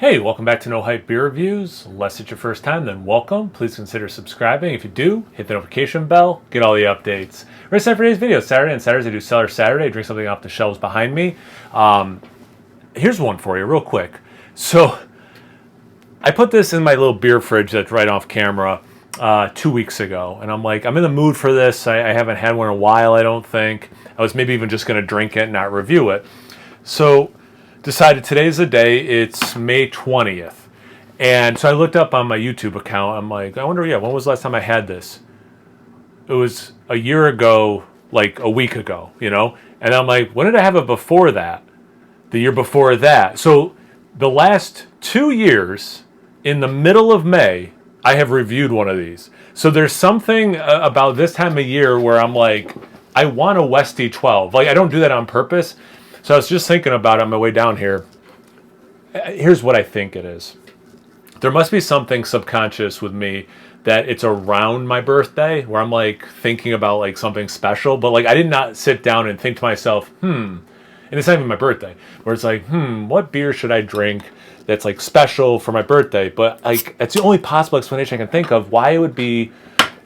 Hey, welcome back to No Hype Beer Reviews. Unless it's your first time, then welcome. Please consider subscribing. If you do, hit the notification bell, get all the updates. We're set for today's video. Saturday and Saturdays I do Cellar Saturday. I drink something off the shelves behind me. Here's one for you real quick. So I put this in my little beer fridge that's right off camera 2 weeks ago. And I'm like, I'm in the mood for this. I haven't had one in a while, I don't think. I was maybe even just going to drink it and not review it. So decided today's the day. It's May 20th. And so I looked up on my YouTube account. I'm like, I wonder, when was the last time I had this? It was a year ago, like a week ago, And I'm like, when did I have it before that? The year before that. So the last 2 years, in the middle of May, I have reviewed one of these. So there's something about this time of year where I'm like, I want a Westie 12. Like, I don't do that on purpose. So I was just thinking about it on my way down here. Here's what I think it is. There must be something subconscious with me that it's around my birthday where I'm like thinking about like something special, but like I did not sit down and think to myself, and it's not even my birthday, where it's like, what beer should I drink that's like special for my birthday? But like it's the only possible explanation I can think of why it would be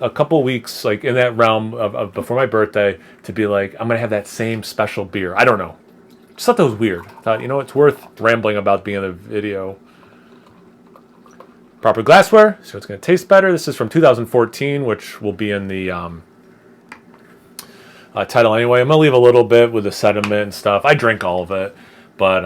a couple weeks like in that realm of before my birthday to be like, I'm gonna have that same special beer. I don't know. Just thought that was weird. I thought, it's worth rambling about being in the video. Proper glassware, so it's going to taste better. This is from 2014, which will be in the title anyway. I'm going to leave a little bit with the sediment and stuff. I drink all of it, but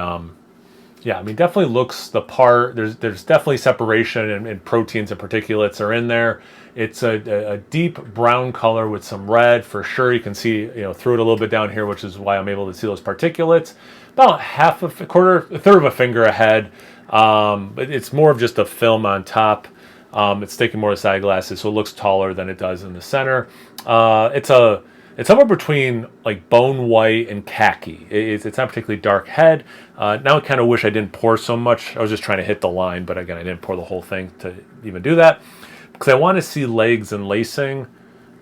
definitely looks the part. There's definitely separation, and proteins and particulates are in there. It's a deep brown color with some red for sure. You can see, through it a little bit down here, which is why I'm able to see those particulates. About a third of a finger ahead. But it's more of just a film on top. It's taking more of the side glasses, so it looks taller than it does in the center. It's somewhere between like bone white and khaki. It's not particularly dark head. Now I kind of wish I didn't pour so much. I was just trying to hit the line, but again, I didn't pour the whole thing to even do that. Because I want to see legs and lacing,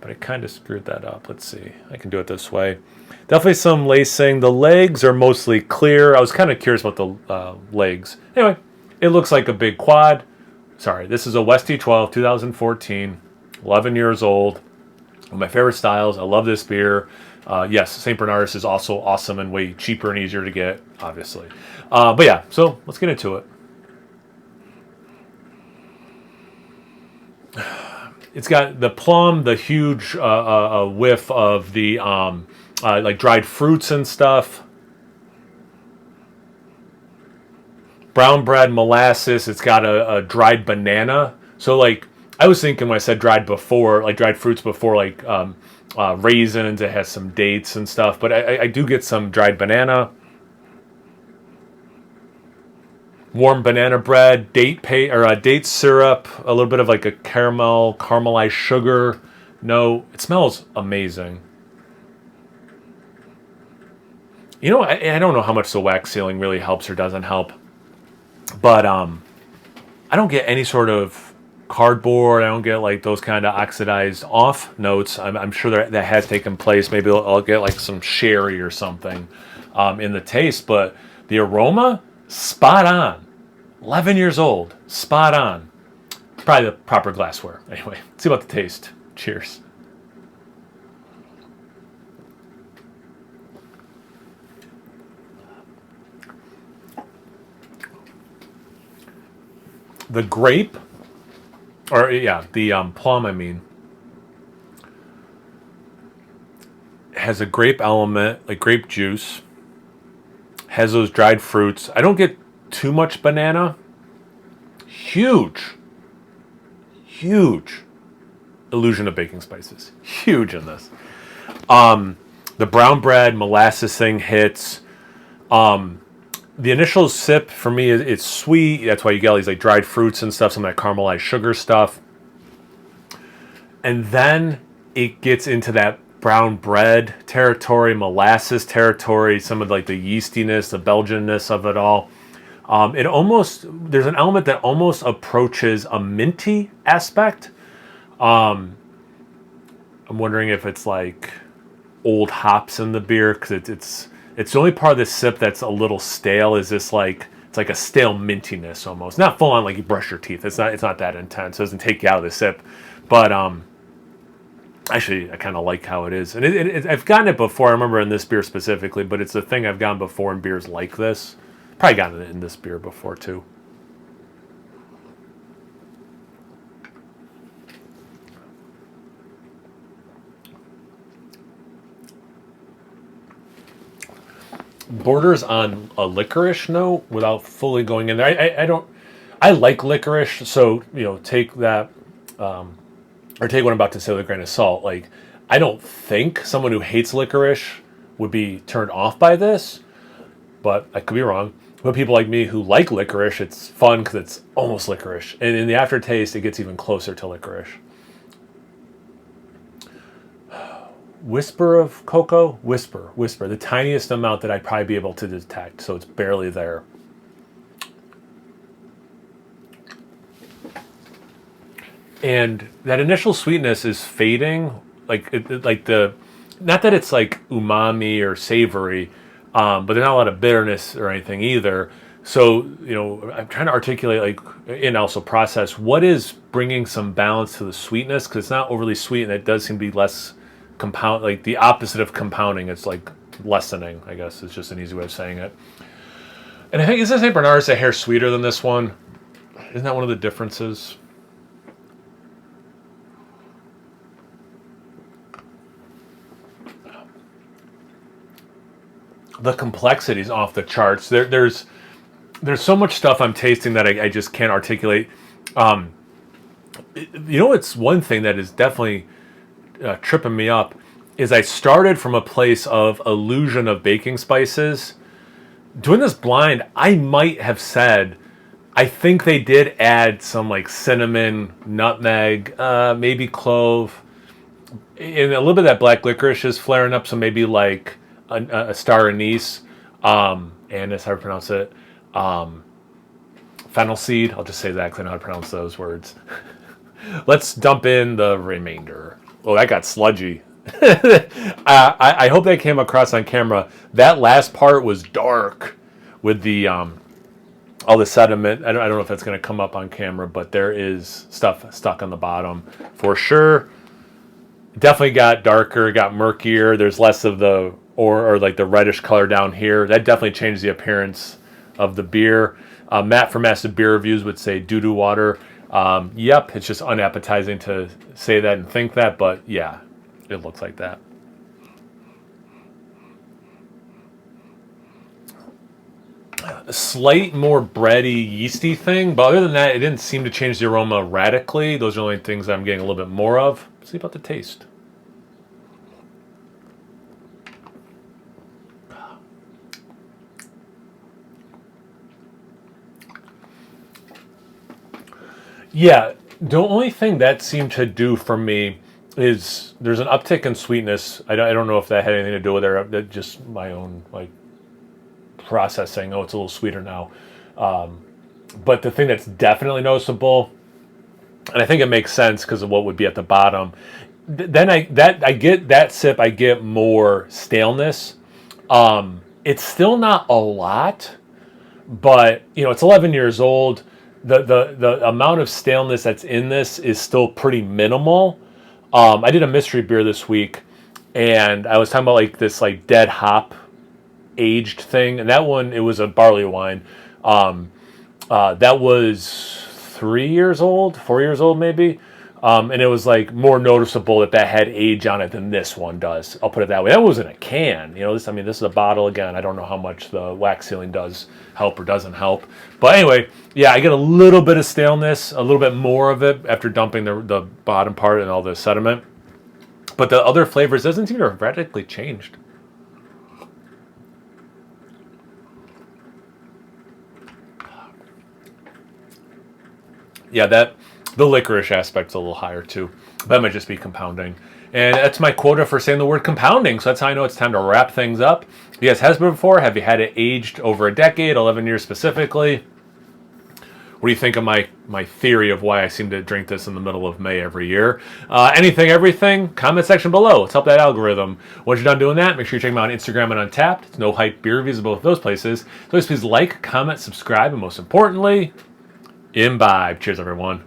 but I kind of screwed that up. Let's see. I can do it this way. Definitely some lacing. The legs are mostly clear. I was kind of curious about the legs. Anyway, it looks like a big quad. Sorry, this is a Westie 12, 2014, 11 years old. One of my favorite styles. I love this beer. Yes, St. Bernardus is also awesome and way cheaper and easier to get, obviously. But yeah, so let's get into it. It's got the plum, the huge whiff of the like dried fruits and stuff. Brown bread, molasses. It's got a dried banana. So like I was thinking when I said dried before, like dried fruits before, like raisins. It has some dates and stuff, but I do get some dried banana. Warm banana bread, date syrup, a little bit of like a caramelized sugar. No, it smells amazing. I don't know how much the wax sealing really helps or doesn't help, but I don't get any sort of cardboard. I don't get like those kind of oxidized off notes. I'm sure that has taken place. Maybe I'll get like some sherry or something in the taste, but the aroma, spot on. 11 years old, spot on. Probably the proper glassware. Anyway, let's see about the taste. Cheers. The grape, the plum, has a grape element, like grape juice. Has those dried fruits. I don't get too much banana. Huge illusion of baking spices. Huge in this. The brown bread molasses thing hits. The initial sip for me it's sweet. That's why you get all these like dried fruits and stuff, some of that caramelized sugar stuff. And then it gets into that brown bread territory, molasses territory, some of like the yeastiness, the Belgianness of it all. There's an element that almost approaches a minty aspect. I'm wondering if it's like old hops in the beer, because it's the only part of this sip that's a little stale, is this like It's like a stale mintiness almost. Not full on like you brush your teeth. It's not that intense. It doesn't take you out of the sip. But actually, I kind of like how it is. And I've gotten it before. I remember in this beer specifically, but it's a thing I've gotten before in beers like this. Probably gotten it in this beer before too. Borders on a licorice note without fully going in there. I like licorice, so take that or take what I'm about to say with a grain of salt. Like, I don't think someone who hates licorice would be turned off by this, but I could be wrong. But people like me who like licorice, it's fun because it's almost licorice, and in the aftertaste, it gets even closer to licorice. Whisper of cocoa? Whisper. The tiniest amount that I'd probably be able to detect, so it's barely there. And that initial sweetness is fading, like not that it's like umami or savory, but there's not a lot of bitterness or anything either. So, I'm trying to articulate and also process what is bringing some balance to the sweetness, because it's not overly sweet and it does seem to be less compound, like the opposite of compounding. It's like lessening, I guess. It's just an easy way of saying it. And I think, isn't St. Bernard's a hair sweeter than this one? Isn't that one of the differences? The complexity is off the charts. There's so much stuff I'm tasting that I just can't articulate. It's one thing that is definitely tripping me up is I started from a place of illusion of baking spices. Doing this blind, I might have said, I think they did add some like cinnamon, nutmeg, maybe clove, and a little bit of that black licorice is flaring up, so maybe like a star anise, and that's how to pronounce it, fennel seed. I'll just say that because I know how to pronounce those words. Let's dump in the remainder. Oh, that got sludgy. I hope that came across on camera. That last part was dark with the all the sediment. I don't know if that's going to come up on camera, but there is stuff stuck on the bottom for sure. Definitely got darker, got murkier. There's less of the or like the reddish color down here. That definitely changed the appearance of the beer. Matt from Massive Beer Reviews would say doo-doo water. Yep, it's just unappetizing to say that and think that, but yeah, it looks like that. A slight more bready, yeasty thing, but other than that, it didn't seem to change the aroma radically. Those are the only things I'm getting a little bit more of. See about the taste. Yeah, the only thing that seemed to do for me is there's an uptick in sweetness. I don't know if that had anything to do with it, just my own like processing. Oh, it's a little sweeter now. But the thing that's definitely noticeable, and I think it makes sense because of what would be at the bottom. Then I get that sip. I get more staleness. It's still not a lot, but it's 11 years old. The amount of staleness that's in this is still pretty minimal. I did a mystery beer this week, and I was talking about like this like dead hop aged thing, and that one, it was a barley wine. That was 4 years old maybe. And it was like more noticeable that had age on it than this one does. I'll put it that way. That was in a can. This is a bottle again. I don't know how much the wax sealing does help or doesn't help. But anyway, yeah, I get a little bit of staleness, a little bit more of it after dumping the bottom part and all the sediment. But the other flavors doesn't seem to have radically changed. Yeah, the licorice aspect's a little higher too. That might just be compounding. And that's my quota for saying the word compounding. So that's how I know it's time to wrap things up. You guys has been before? Have you had it aged over a decade, 11 years specifically? What do you think of my theory of why I seem to drink this in the middle of May every year? Anything, everything, comment section below. Let's help that algorithm. Once you're done doing that, make sure you check me out on Instagram and Untapped. It's No Hype Beer Reviews of both of those places. So please like, comment, subscribe, and most importantly, imbibe. Cheers, everyone.